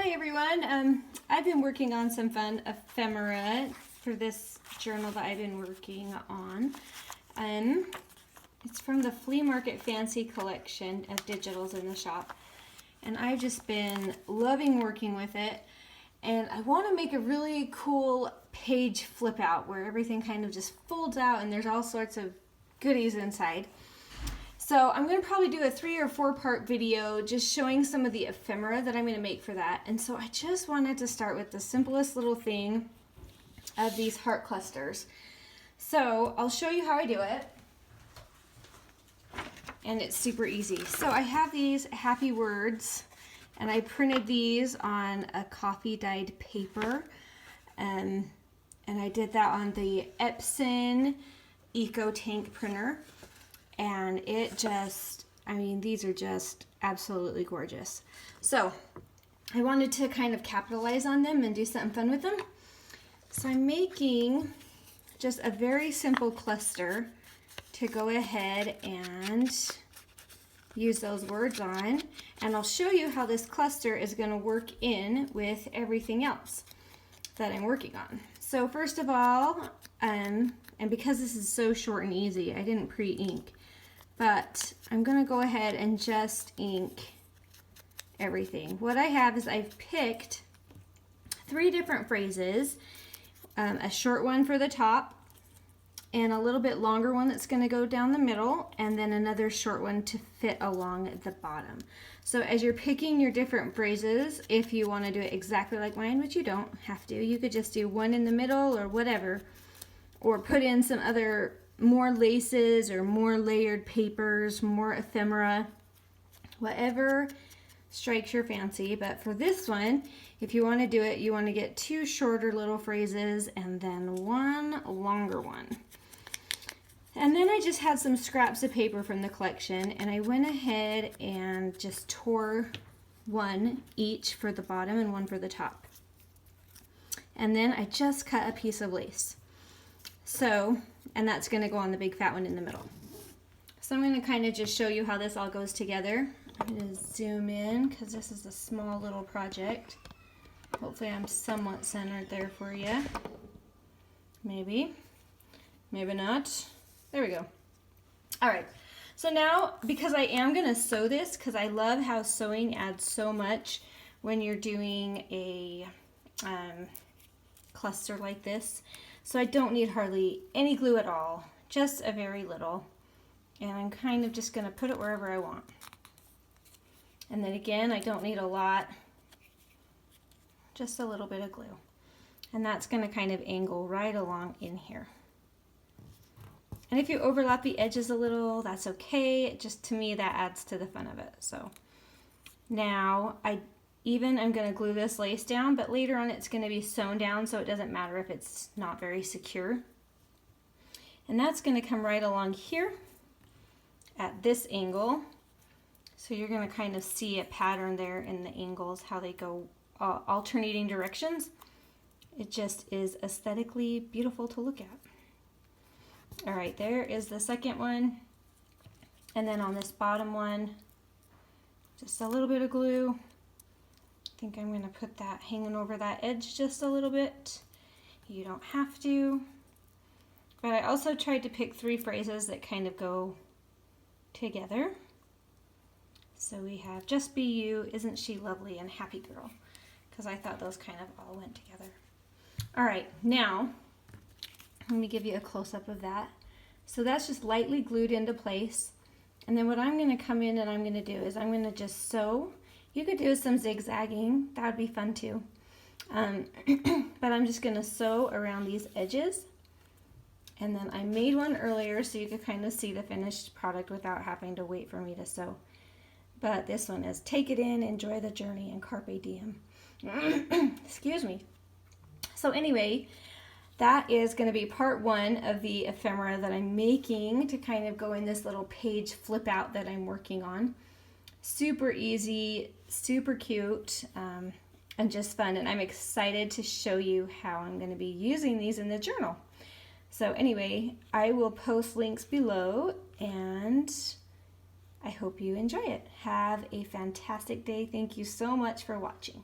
Hi everyone, I've been working on some fun ephemera for this journal that I've been working on. It's from the Flea Market Fancy collection of digitals in the shop, and I've just been loving working with it. And I want to make a really cool page flip out where everything kind of just folds out and there's all sorts of goodies inside. So I'm going to probably do a 3 or 4 part video just showing some of the ephemera that I'm going to make for that. And so I just wanted to start with the simplest little thing of these heart clusters. So I'll show you how I do it. And it's super easy. So I have these happy words, and I printed these on a coffee dyed paper. And I did that on the Epson Eco Tank printer. And it just, I mean, these are just absolutely gorgeous. So I wanted to kind of capitalize on them and do something fun with them. So I'm making just a very simple cluster to go ahead and use those words on. And I'll show you how this cluster is going to work in with everything else that I'm working on. So first of all, and because this is so short and easy, I didn't pre-ink. But I'm going to go ahead and just ink everything. What I have is I've picked 3 different phrases, a short one for the top, and a little bit longer one that's going to go down the middle, and then another short one to fit along the bottom. So as you're picking your different phrases, if you want to do it exactly like mine, which you don't have to, you could just do one in the middle or whatever, or put in some other more laces or more layered papers, more ephemera, whatever strikes your fancy. But for this one, if you want to do it, you want to get 2 shorter little phrases and then 1 longer one. And then I just had some scraps of paper from the collection, and I went ahead and just tore 1 each for the bottom and 1 for the top. And then I just cut a piece of lace. So, and that's going to go on the big fat one in the middle. So I'm going to kind of just show you how this all goes together. I'm going to zoom in because this is a small little project. Hopefully I'm somewhat centered there for you. Maybe. Maybe not. There we go. Alright, so now because I am going to sew this, because I love how sewing adds so much when you're doing a cluster like this. So I don't need hardly any glue at all, just a very little. And I'm kind of just going to put it wherever I want. And then again, I don't need a lot, just a little bit of glue. And that's going to kind of angle right along in here. And if you overlap the edges a little, that's okay. Just to me, that adds to the fun of it. So now I'm going to glue this lace down, but later on it's going to be sewn down, so it doesn't matter if it's not very secure. And that's going to come right along here at this angle. So you're going to kind of see a pattern there in the angles, how they go alternating directions. It just is aesthetically beautiful to look at. All right, there is the second one. And then on this bottom one, just a little bit of glue. I think I'm going to put that hanging over that edge just a little bit. You don't have to. But I also tried to pick 3 phrases that kind of go together. So we have Just Be You, Isn't She Lovely, and Happy Girl, because I thought those kind of all went together. All right, now let me give you a close-up of that. So that's just lightly glued into place. And then what I'm going to come in and I'm going to do is I'm going to just sew. You could do some zigzagging, that would be fun too. But I'm just going to sew around these edges. And then I made one earlier so you could kind of see the finished product without having to wait for me to sew. But this one is Take It In, Enjoy the Journey, and Carpe Diem. Excuse me. So anyway, that is going to be part 1 of the ephemera that I'm making to kind of go in this little page flip out that I'm working on. Super easy, super cute, and just fun. And I'm excited to show you how I'm going to be using these in the journal. So anyway, I will post links below, and I hope you enjoy it. Have a fantastic day. Thank you so much for watching.